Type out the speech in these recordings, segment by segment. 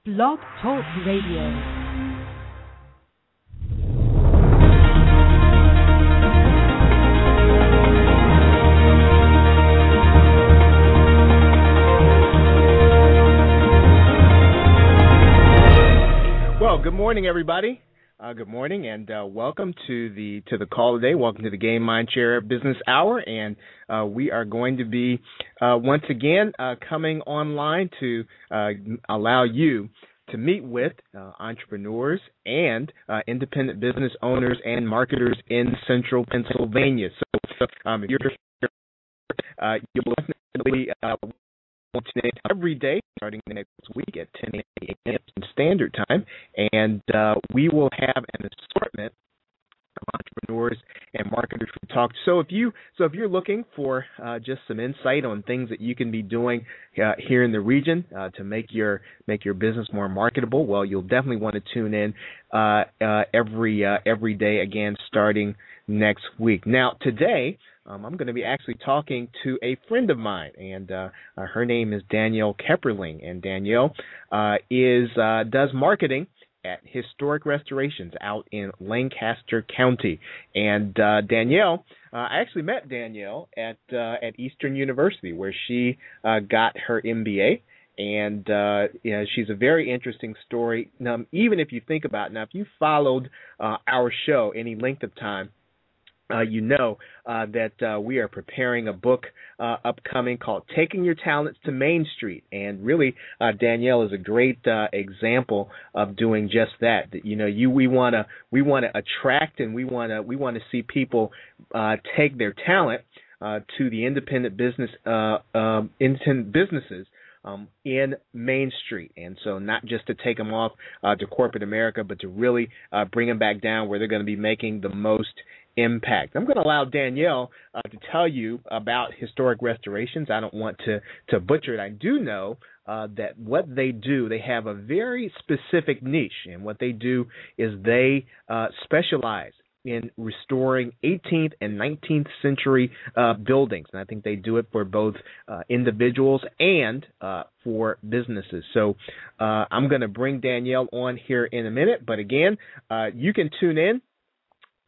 Blog Talk Radio. Well, good morning, everybody. Good morning, and welcome to the call today. Welcome to the Game Mindshare Business Hour, and we are going to be once again coming online to allow you to meet with entrepreneurs and independent business owners and marketers in Central Pennsylvania. So, if you're you'll definitely every day starting next week at 10 a.m. Standard Time, and we will have an assortment of entrepreneurs and marketers to talk to. So if you're looking for just some insight on things that you can be doing here in the region to make your business more marketable, well, you'll definitely want to tune in every day again starting next week. Now today, I'm going to be actually talking to a friend of mine, and her name is Danielle Kepperling, and Danielle does marketing at Historic Restorations out in Lancaster County. And Danielle, I actually met Danielle at Eastern University, where she got her MBA. And she's a very interesting story. Even if you think about it, now, if you followed our show any length of time, you know that we are preparing a book upcoming called "Taking Your Talents to Main Street," and really, Danielle is a great example of doing just that. That we want to attract, and we want to see people take their talent to the independent businesses in Main Street, and so not just to take them off to corporate America, but to really bring them back down where they're going to be making the most impact. I'm going to allow Danielle to tell you about Historic Restorations. I don't want to butcher it. I do know that what they do, they have a very specific niche, and what they do is they specialize in restoring 18th and 19th century buildings, and I think they do it for both individuals and for businesses. So I'm going to bring Danielle on here in a minute, but again, you can tune in.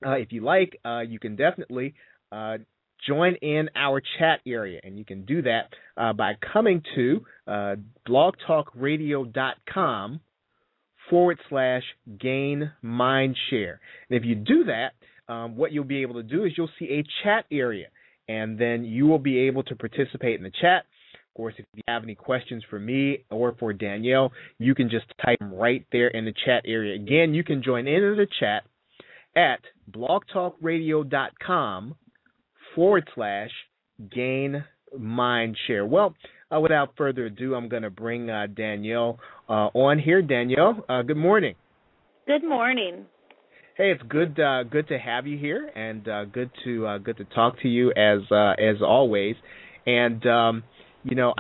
If you like, you can definitely join in our chat area, and you can do that by coming to blogtalkradio.com/gain mindshare. And if you do that, what you'll be able to do is you'll see a chat area, and then you will be able to participate in the chat. Of course, if you have any questions for me or for Danielle, you can just type them right there in the chat area. Again, you can join into the chat at blogtalkradio.com/gain mindshare. Well, without further ado, I'm going to bring Danielle on here. Danielle, good morning. Good morning. Hey, it's good to have you here, and good to talk to you as always. And I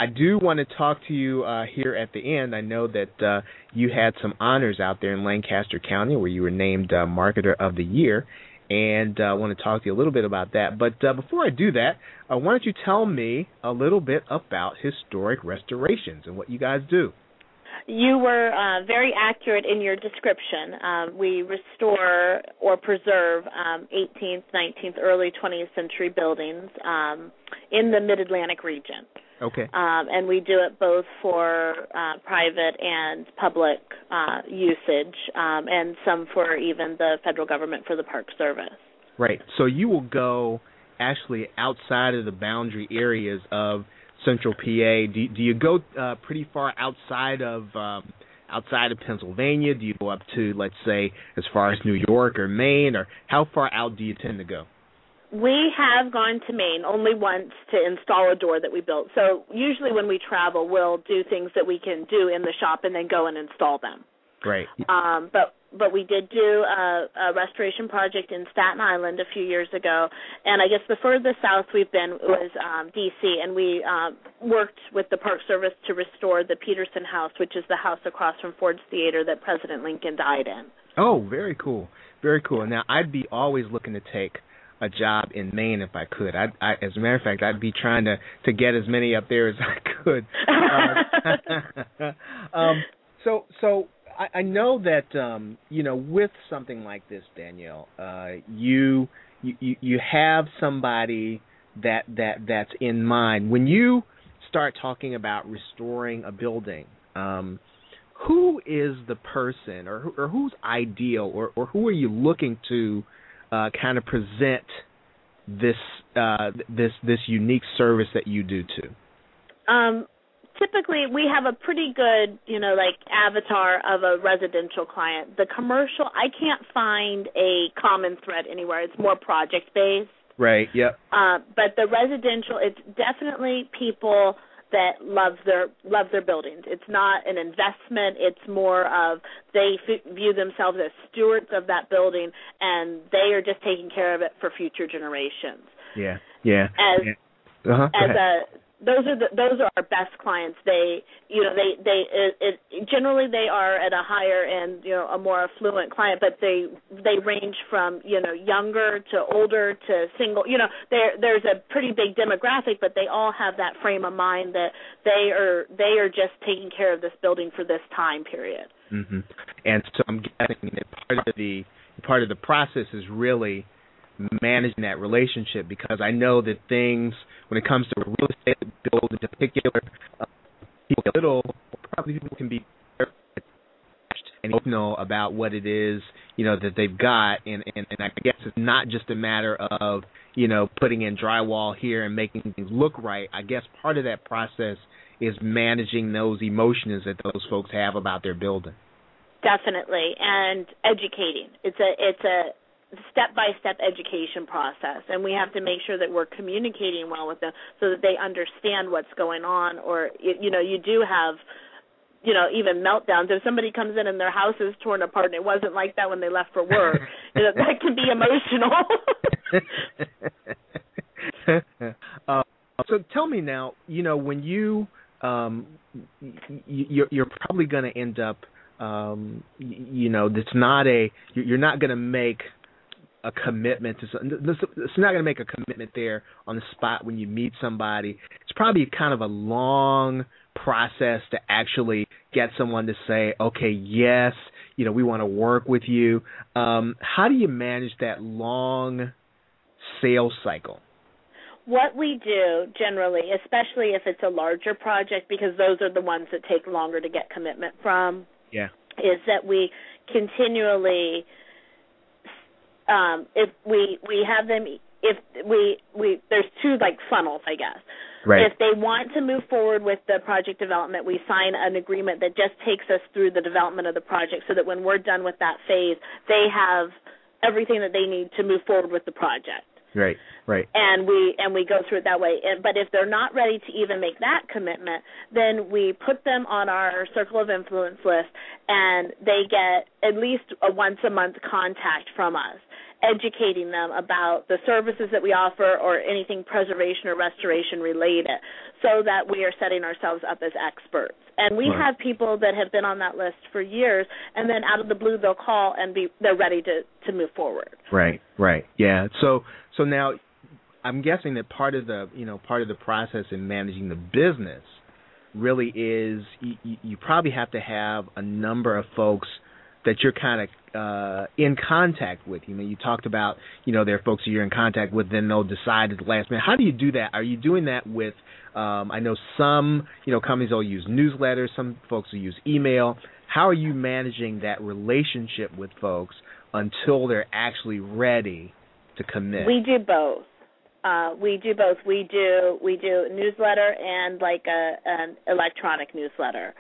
do want to talk to you here at the end. I know that you had some honors out there in Lancaster County where you were named Marketer of the Year, and I want to talk to you a little bit about that. But before I do that, why don't you tell me a little bit about Historic Restorations and what you guys do? You were very accurate in your description. We restore or preserve 18th, 19th, early 20th century buildings in the Mid-Atlantic region. Okay. And we do it both for private and public usage, and some for even the federal government for the Park Service. Right. So you will go actually outside of the boundary areas of Central PA. Do you go pretty far outside of Pennsylvania? Do you go up to, let's say, as far as New York or Maine, or how far out do you tend to go? We have gone to Maine only once to install a door that we built. So usually when we travel, we'll do things that we can do in the shop and then go and install them. Great. But we did do a restoration project in Staten Island a few years ago, and I guess the furthest south we've been was D.C., and we worked with the Park Service to restore the Peterson House, which is the house across from Ford's Theater that President Lincoln died in. Oh, very cool. Very cool. Now, I'd be always looking to take a job in Maine if I could. As a matter of fact, I'd be trying to get as many up there as I could. So I know that with something like this, Danielle, you have somebody that's in mind when you start talking about restoring a building. Who is the person, or who's ideal, or who are you looking to kind of present this unique service that you do to? Typically, we have a pretty good, avatar of a residential client. The commercial, I can't find a common thread anywhere. It's more project-based. Right, yep. But the residential, it's definitely people that love their buildings. It's not an investment. It's more of they view themselves as stewards of that building, and they are just taking care of it for future generations. Yeah. Those are our best clients. Generally they are at a higher end, a more affluent client, but they range from younger to older to single. There's a pretty big demographic, but they all have that frame of mind that they are just taking care of this building for this time period. Mm-hmm. And so I'm guessing that part of the process is really managing that relationship, because I know that things, when it comes to real estate build in particular, people can be and know about what it is that they've got, and I guess it's not just a matter of putting in drywall here and making things look right. I guess part of that process is managing those emotions that those folks have about their building. Definitely, and educating. It's a step-by-step education process, and we have to make sure that we're communicating well with them so that they understand what's going on. Or you do have even meltdowns. If somebody comes in and their house is torn apart and it wasn't like that when they left for work, that can be emotional. So tell me now, when you're probably going to end up, you're not going to make a commitment to something. It's not going to make a commitment there on the spot when you meet somebody. It's probably kind of a long process to actually get someone to say, okay, yes, we want to work with you. How do you manage that long sales cycle? What we do generally, especially if it's a larger project, because those are the ones that take longer to get commitment from, is that we continually, if we have them, if we there's two funnels, I guess. Right. If they want to move forward with the project development, we sign an agreement that just takes us through the development of the project, so that when we're done with that phase, they have everything that they need to move forward with the project. Right. And we go through it that way. But if they're not ready to even make that commitment, then we put them on our Circle of Influence list, and they get at least a once-a-month contact from us, educating them about the services that we offer or anything preservation or restoration related, so that we are setting ourselves up as experts. And we have people that have been on that list for years, and then out of the blue they'll call and they're ready to move forward. Right. Yeah. So now I'm guessing that part of the process in managing the business really is you probably have to have a number of folks that you're kind of in contact with. You talked about, there are folks that you're in contact with, then they'll decide at the last minute. How do you do that? Are you doing that with, I know some, companies will use newsletters, some folks will use email. How are you managing that relationship with folks until they're actually ready to commit? We do both. We do newsletter and an electronic newsletter.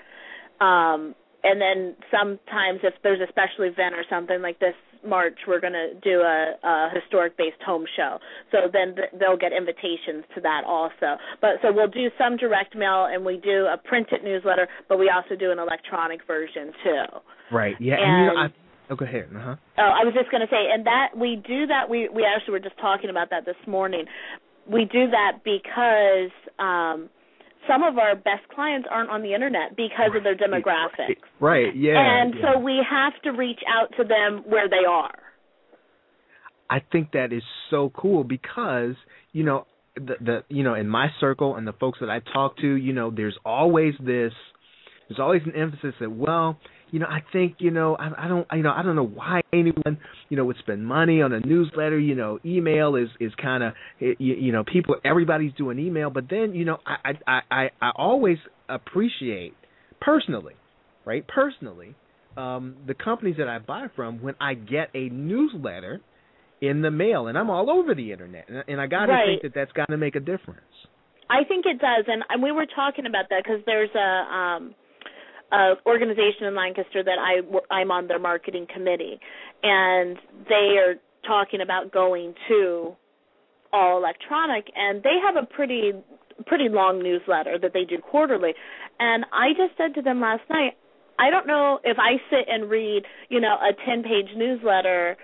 And then sometimes if there's a special event or something like this March, we're going to do a historic-based home show. So then they'll get invitations to that also. So we'll do some direct mail, and we do a printed newsletter, but we also do an electronic version too. Right. Yeah. Go ahead. Uh-huh. Oh, I was just going to say, and that we do that. We actually were just talking about that this morning. We do that because some of our best clients aren't on the internet because of their demographics. Right. Yeah. And so we have to reach out to them where they are. I think that is so cool because the in my circle and the folks that I talk to, there's always this there's always an emphasis that, well, I think, I don't know why anyone, would spend money on a newsletter. Email is kind of, everybody's doing email. But then, I always appreciate personally, the companies that I buy from when I get a newsletter in the mail, and I'm all over the internet, and I got to think that that's got to make a difference. I think it does, and we were talking about that because there's a organization in Lancaster that I'm on their marketing committee, and they are talking about going to all electronic, and they have a pretty long newsletter that they do quarterly, and I just said to them last night, I don't know if I sit and read, a 10-page newsletter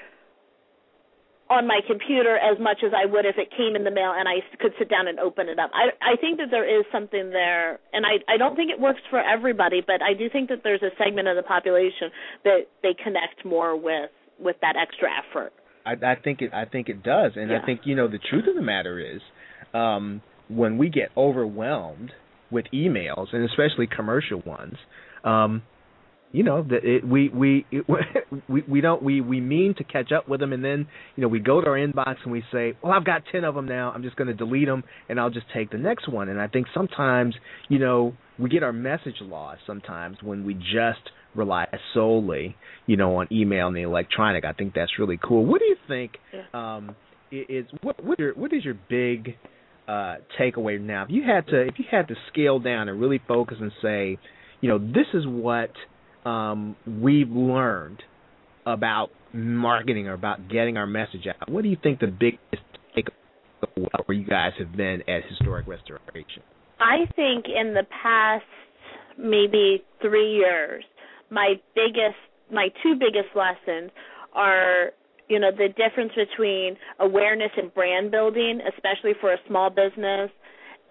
on my computer as much as I would if it came in the mail and I could sit down and open it up. I think that there is something there, and I don't think it works for everybody, but I do think that there's a segment of the population that they connect more with that extra effort. I think it does, and I think, the truth of the matter is when we get overwhelmed with emails, and especially commercial ones, we mean to catch up with them, and then we go to our inbox and we say, well, I've got 10 of them now, I'm just going to delete them and I'll just take the next one. And I think sometimes we get our message lost sometimes when we just rely solely on email and the electronic. I think that's really cool. What do you think what is your big takeaway now? If you had to scale down and really focus and say, this is what we've learned about marketing or about getting our message out. What do you think the biggest takeaway where you guys have been at Historic Restoration? I think in the past maybe 3 years, my two biggest lessons are, the difference between awareness and brand building, especially for a small business,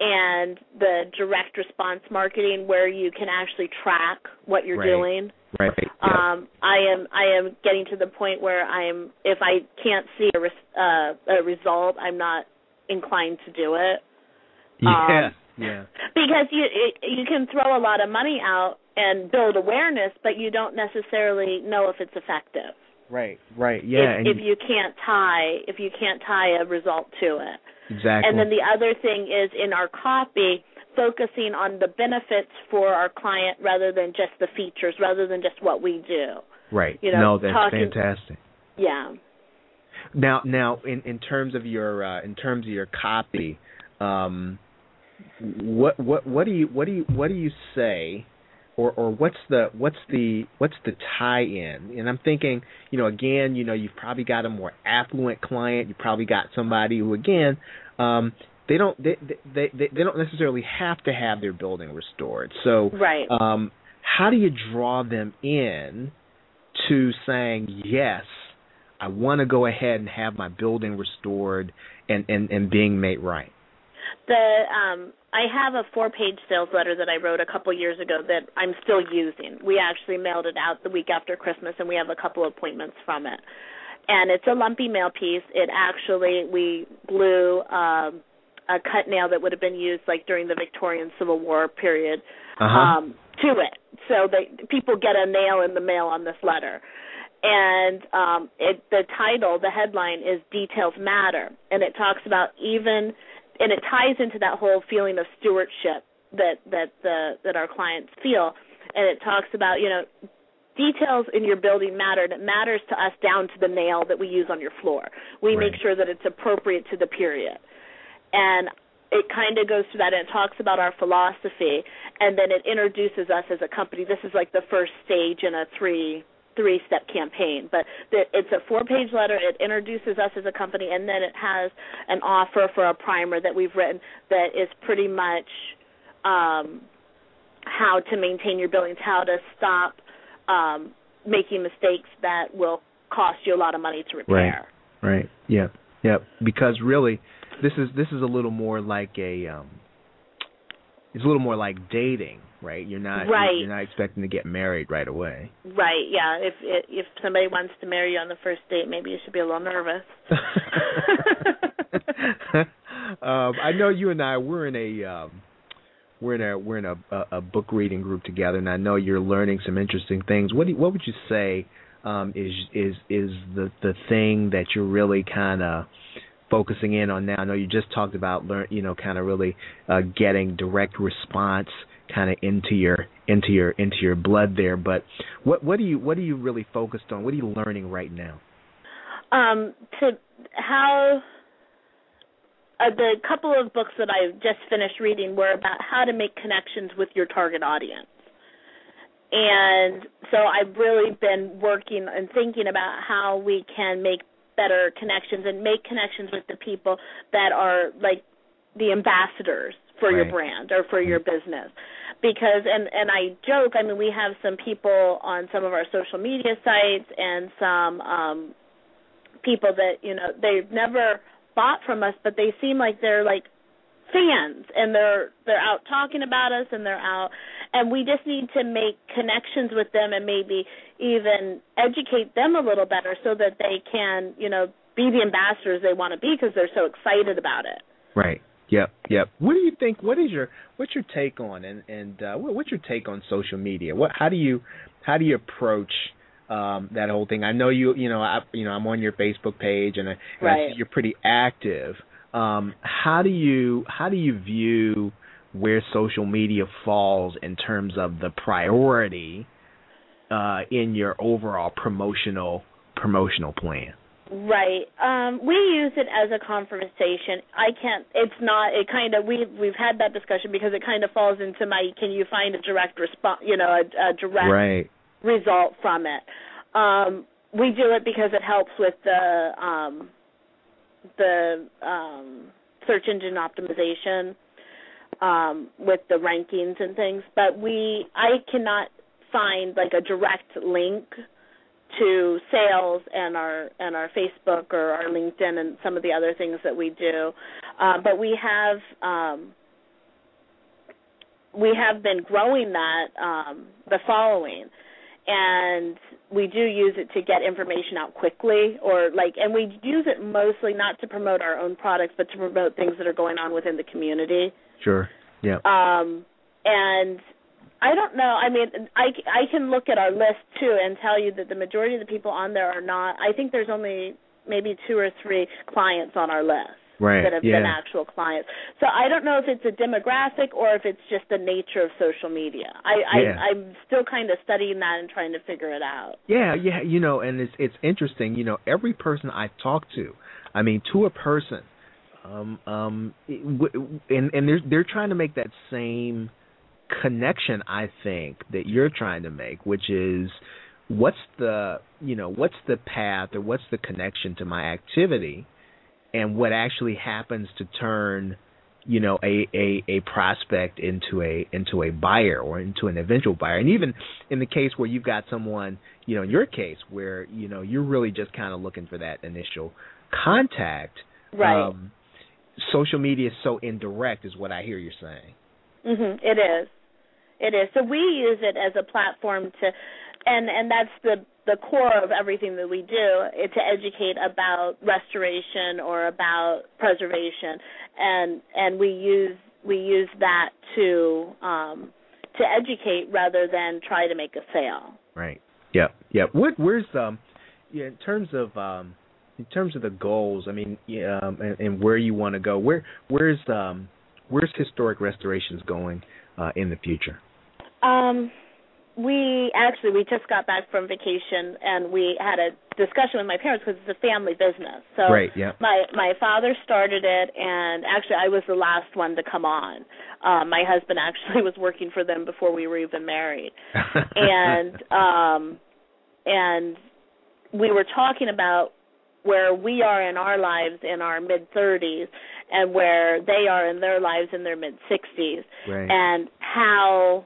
and the direct response marketing where you can actually track what you're doing. Right. I am getting to the point where if I can't see a result, I'm not inclined to do it. Yeah. Because you can throw a lot of money out and build awareness, but you don't necessarily know if it's effective. Right. Yeah. If you can't tie a result to it. Exactly. And then the other thing is in our copy, focusing on the benefits for our client rather than just the features, rather than just what we do. Right. That's fantastic. Yeah. Now, in terms of your copy, what do you say, or what's the tie-in? And I'm thinking, again, you've probably got a more affluent client. You probably got somebody who, again, they don't necessarily have to have their building restored. So, right. How do you draw them in to saying, yes, I want to go ahead and have my building restored and being made right? I have a 4-page sales letter that I wrote a couple years ago that I'm still using. We actually mailed it out the week after Christmas, and we have a couple appointments from it. And it's a lumpy mail piece. We glue a cut nail that would have been used like during the Victorian Civil War period to it, so that people get a nail in the mail on this letter. And the headline is Details Matter, and it talks about and it ties into that whole feeling of stewardship that our clients feel, and it talks about details in your building matter, and it matters to us down to the nail that we use on your floor. We make sure that it's appropriate to the period, and it kind of goes through that, and it talks about our philosophy, and then it introduces us as a company. This is like the first stage in a three-step campaign, but it's a 4-page letter. It introduces us as a company, and then it has an offer for a primer that we've written that is pretty much how to maintain your buildings, how to stop making mistakes that will cost you a lot of money to repair. Right. Yeah. Because really, this is a little more like it's a little more like dating, right? You're not expecting to get married right away. Right. Yeah. If somebody wants to marry you on the first date, maybe you should be a little nervous. I know you and I we're we're in a book reading group together, and I know you're learning some interesting things. What would you say is the thing that you're really kind of focusing in on now? I know you just talked about kind of really getting direct response kind of into your blood there. But what are you really focused on? What are you learning right now? The couple of books that I just finished reading were about how to make connections with your target audience. And so I've really been working and thinking about how we can make better connections and make connections with the people that are like the ambassadors for your brand or for your business. Because, and I joke, I mean, we have some people on some of our social media sites and some people that, they've never bought from us, but they seem like they're like fans, and they're out talking about us, and they're out, and we just need to make connections with them and maybe even educate them a little better so that they can, be the ambassadors they want to be because they're so excited about it. Right. Yep. What do you think? What's your take on and what's your take on social media? How do you approach that whole thing? I know I'm on your Facebook page, and I see you're pretty active. How do you view where social media falls in terms of the priority in your overall promotional plan? Right. We use it as a conversation. We've had that discussion because it kind of falls into can you find a direct response, a direct result from it. We do it because it helps with the search engine optimization, with the rankings and things, but I cannot find like a direct link to sales and our Facebook or our LinkedIn and some of the other things that we do. But we have been growing that, the following, and we do use it to get information out quickly, and we use it mostly not to promote our own products, but to promote things that are going on within the community. Sure. Yeah. And I don't know. I mean, I can look at our list, too, and tell you that the majority of the people on there are not. I think there's only maybe 2 or 3 clients on our list that have been actual clients. So I don't know if it's a demographic or if it's just the nature of social media. I'm still kind of studying that and trying to figure it out. Yeah, and it's interesting. Every person I talk to, I mean, to a person, and they're trying to make that same connection, I think, that you're trying to make, which is what's the path or what's the connection to my activity and what actually happens to turn a prospect into a buyer or into an eventual buyer. And even in the case where you've got someone, in your case where you're really just kind of looking for that initial contact, right? Social media is so indirect is what I hear you're saying. It is. So we use it as a platform and that's the core of everything that we do, to educate about restoration or about preservation, and we use that to educate rather than try to make a sale. Right. Yep. Where's in terms of the goals? I mean, and where you want to go. Where's historic restorations going in the future? We just got back from vacation, and we had a discussion with my parents because it's a family business. So my father started it, and actually I was the last one to come on. My husband actually was working for them before we were even married. And we were talking about where we are in our lives in our mid-30s and where they are in their lives in their mid-60s, and how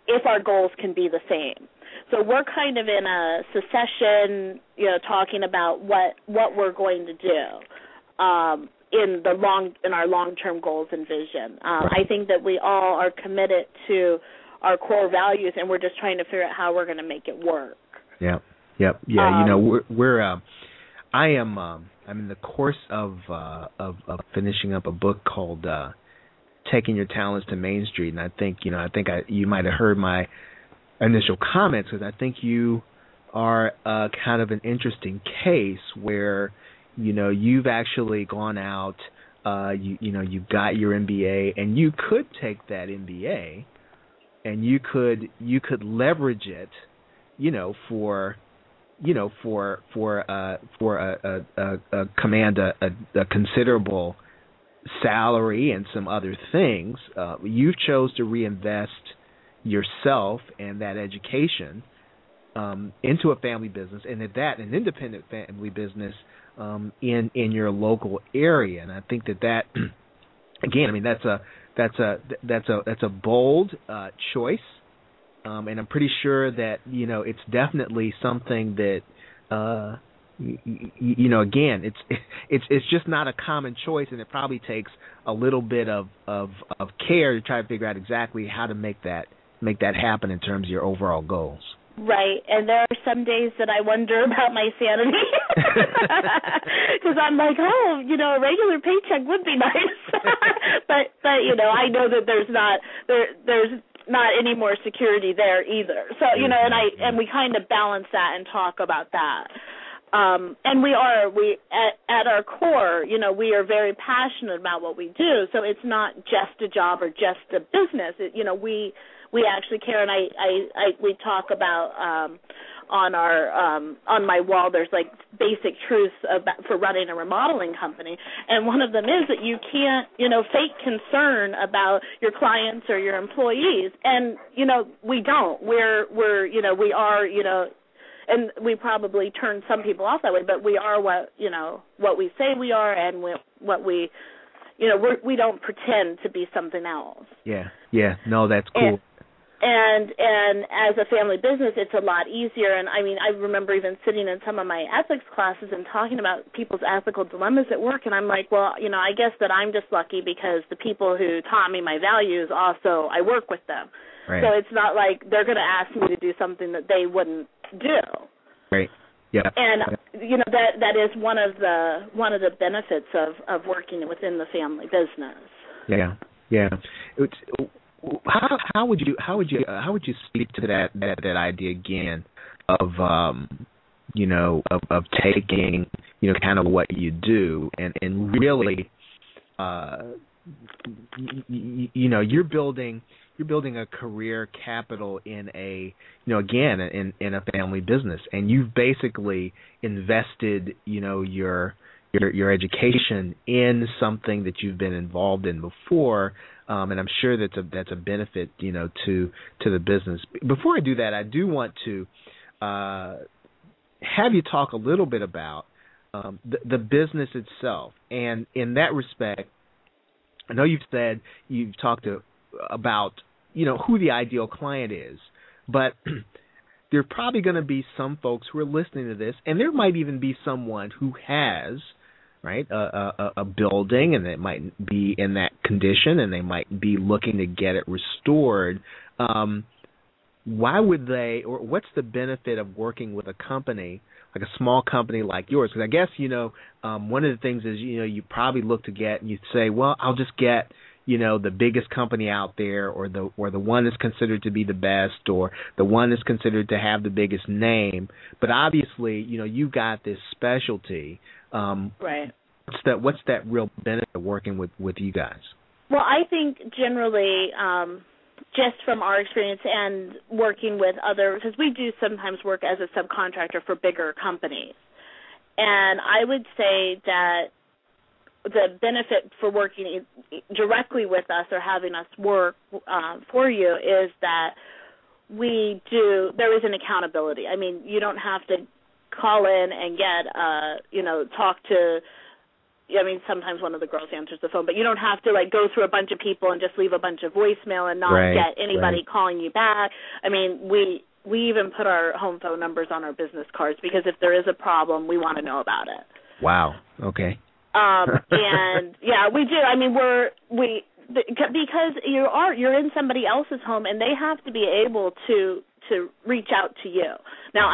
if our goals can be the same. So we're kind of in a succession, talking about what we're going to do in our long-term goals and vision. I think that we all are committed to our core values, and we're just trying to figure out how we're going to make it work. Yep. I'm in the course of finishing up a book called taking your talents to Main Street. And I think you might have heard my initial comments, because I think you are kind of an interesting case where, you've actually gone out, you've got your MBA, and you could take that MBA and you could leverage it, for command a considerable salary and some other things. You've chose to reinvest yourself and that education into a family business, and at that, an independent family business in your local area. And I think that again, I mean, that's a bold choice, and I'm pretty sure that it's definitely something that again, it's just not a common choice, and it probably takes a little bit of care to try to figure out exactly how to make that happen in terms of your overall goals. Right, and there are some days that I wonder about my sanity, because I'm like, a regular paycheck would be nice, but I know that there's not any more security there either. So and we kind of balance that and talk about that. And we at our core, we are very passionate about what we do. So it's not just a job or just a business. We actually care, and we talk about on my wall. There's like basic truths for running a remodeling company, and one of them is that you can't fake concern about your clients or your employees, and we don't. We are and we probably turn some people off that way, but we are what we say we are, and we don't pretend to be something else. Yeah. No, that's cool. And as a family business, it's a lot easier. And I mean, I remember even sitting in some of my ethics classes and talking about people's ethical dilemmas at work. And I'm like, well, I guess that I'm just lucky because the people who taught me my values also, I work with them. Right. So it's not like they're going to ask me to do something that they wouldn't do. Right. Yeah. And that is one of the benefits of working within the family business. Yeah. How would you speak to that idea again of of taking kind of what you do and really you're building a career capital in a in a family business, and you've basically invested your education in something that you've been involved in before, and I'm sure that's a benefit to the business. Before I do that, I do want to have you talk a little bit about the business itself, and in that respect, I know you've talked about who the ideal client is, but there are probably going to be some folks who are listening to this, and there might even be someone who has a building, and it might be in that condition, and they might be looking to get it restored. Why would they, or what's the benefit of working with a company, like a small company like yours? Because I guess, one of the things is, you probably look to get, and you say, well, I'll just get, the biggest company out there, or the one that's considered to be the best, or the one that's considered to have the biggest name. But obviously, you've got this specialty. Right. What's that real benefit of working with you guys? Well, I think generally, just from our experience and working with others, because we do sometimes work as a subcontractor for bigger companies, and I would say that the benefit for working directly with us or having us work for you is that there is an accountability. I mean, you don't have to call in and get, talk to, sometimes one of the girls answers the phone, but you don't have to go through a bunch of people and just leave a bunch of voicemail and not get anybody calling you back. I mean, we even put our home phone numbers on our business cards, because if there is a problem, we want to know about it. Wow. Okay. And yeah, we do. I mean, because you're in somebody else's home, and they have to be able to reach out to you. Now,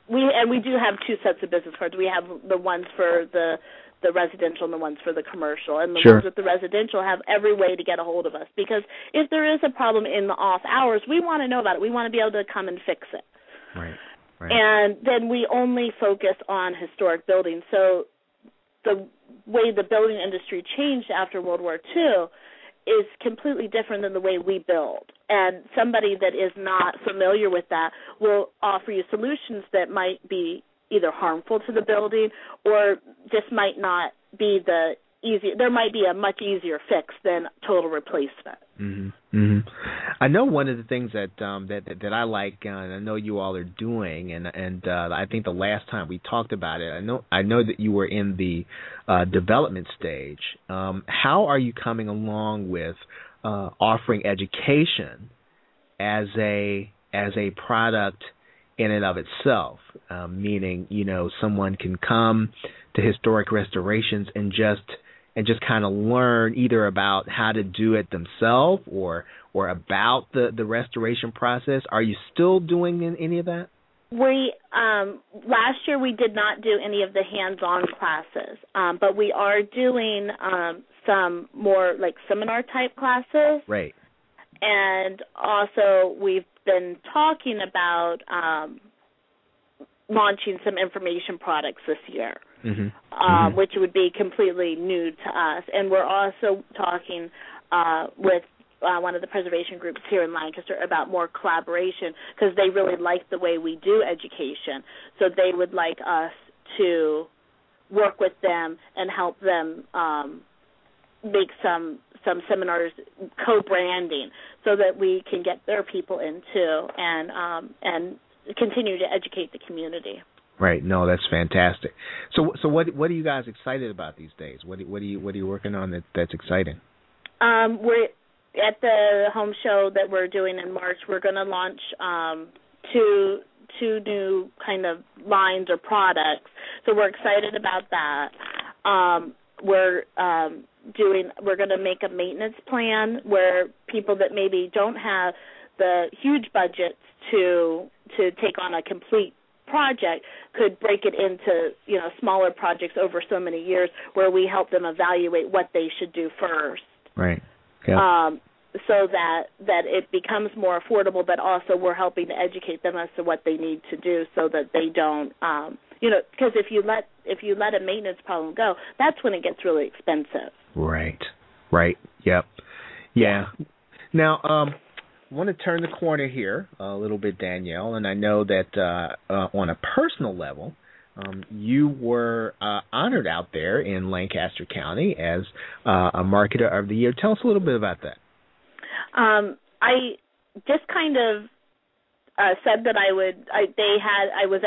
we do have two sets of business cards. We have the ones for the the residential and the ones for the commercial. And the Sure. ones with the residential have every way to get a hold of us, because if there is a problem in the off hours, we want to know about it. We want to be able to come and fix it. Right. And then we only focus on historic buildings. So the way the building industry changed after World War II is completely different than the way we build. And somebody that is not familiar with that will offer you solutions that might be either harmful to the building or just might not be the easy. There might be a much easier fix than total replacement. Mm-hmm. Mm-hmm. I know one of the things that that I like, and I know you all are doing, and I think the last time we talked about it, I know that you were in the development stage. How are you coming along with offering education as a product in and of itself? Meaning, someone can come to historic restorations and just kind of learn either about how to do it themselves or about the restoration process. Are you still doing any of that? We last year we did not do any of the hands-on classes, but we are doing some more like seminar type classes. Right. And also we've been talking about launching some information products this year. Mm-hmm. Which would be completely new to us. And we're also talking with one of the preservation groups here in Lancaster about more collaboration, because they really like the way we do education. So they would like us to work with them and help them make some seminars, co-branding, so that we can get their people in too and continue to educate the community. Right. No, that's fantastic. So what are you guys excited about these days? What are you working on that's exciting? We're at the home show that we're doing in March. We're going to launch two new kind of lines or products. So we're excited about that. We're going to make a maintenance plan where people that maybe don't have the huge budgets to take on a complete project could break it into smaller projects over so many years, where we help them evaluate what they should do first. Right. Yeah. So that it becomes more affordable, but also we're helping to educate them as to what they need to do, so that they don't because if you let a maintenance problem go, that's when it gets really expensive. Right. Yep. Yeah. Now, I want to turn the corner here a little bit, Danielle, and I know that on a personal level, you were honored out there in Lancaster County as a Marketer of the Year. Tell us a little bit about that. I just kind of said that I was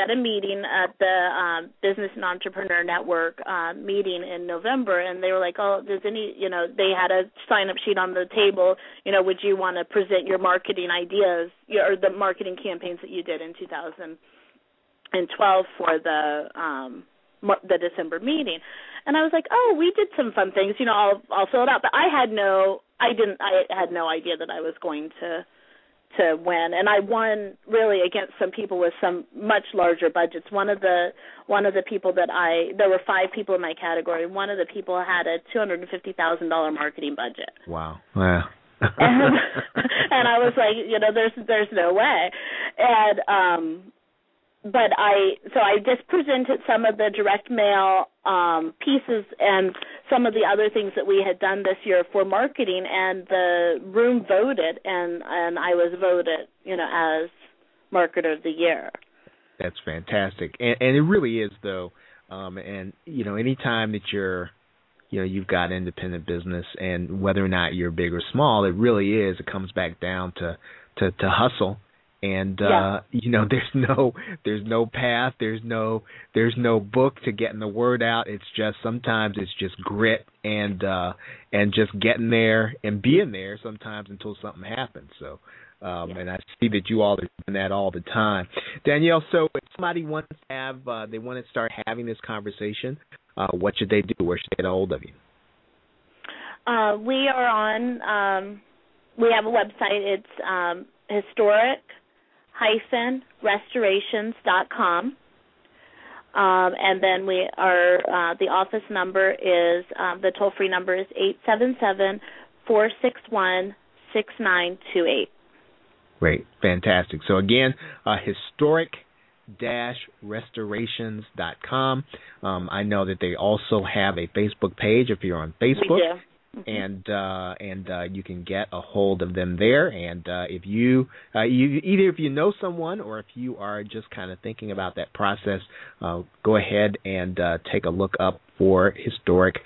at a meeting at the Business and Entrepreneur Network meeting in November, and they were like, oh, they had a sign-up sheet on the table, would you want to present your marketing ideas or the marketing campaigns that you did in 2012 for the December meeting. And I was like, oh, we did some fun things, I'll fill it out. But I had no idea that I was going to win, and I won really against some people with some much larger budgets. One of the people there were 5 people in my category. One of the people had a $250,000 marketing budget. Wow. Yeah. And I was like, there's no way. And but I just presented some of the direct mail pieces and some of the other things that we had done this year for marketing, and the room voted, and I was voted, as Marketer of the Year. That's fantastic, and it really is though. And anytime that you've got independent business, and whether or not you're big or small, it really is. It comes back down to hustle. And there's no path, there's no book to getting the word out. It's just sometimes it's just grit and just getting there and being there sometimes until something happens. So and I see that you all are doing that all the time. Danielle, so if somebody wants to they want to start having this conversation, what should they do? Where should they get a hold of you? We are on we have a website. It's historic-restorations.com. And then the office number is, the toll-free number is 877-461-6928. Great. Fantastic. So, again, historic-restorations.com. I know that they also have a Facebook page if you're on Facebook. We do. And you can get a hold of them there. And if you either if you know someone or if you are just kind of thinking about that process, go ahead and take a look up for Historic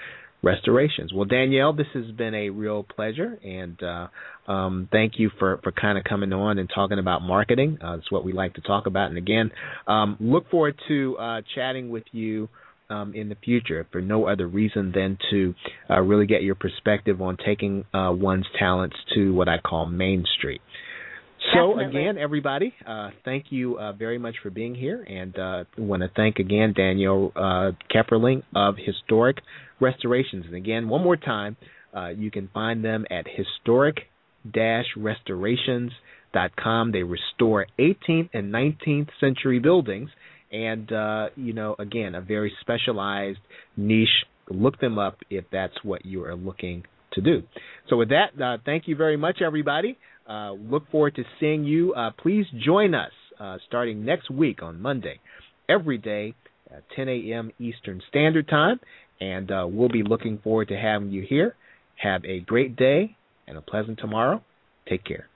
Restorations. Well, Danielle, this has been a real pleasure, and thank you for kind of coming on and talking about marketing. It's what we like to talk about. And again, look forward to chatting with you in the future, for no other reason than to really get your perspective on taking one's talents to what I call Main Street. So, Definitely. again, everybody, thank you very much for being here. And I want to thank, again, Danielle Kepperling of Historic Restorations. And, again, one more time, you can find them at historic-restorations.com. They restore 18th and 19th century buildings. And, again, a very specialized niche. Look them up if that's what you are looking to do. So with that, thank you very much, everybody. Look forward to seeing you. Please join us starting next week on Monday, every day at 10 a.m. Eastern Standard Time. And we'll be looking forward to having you here. Have a great day and a pleasant tomorrow. Take care.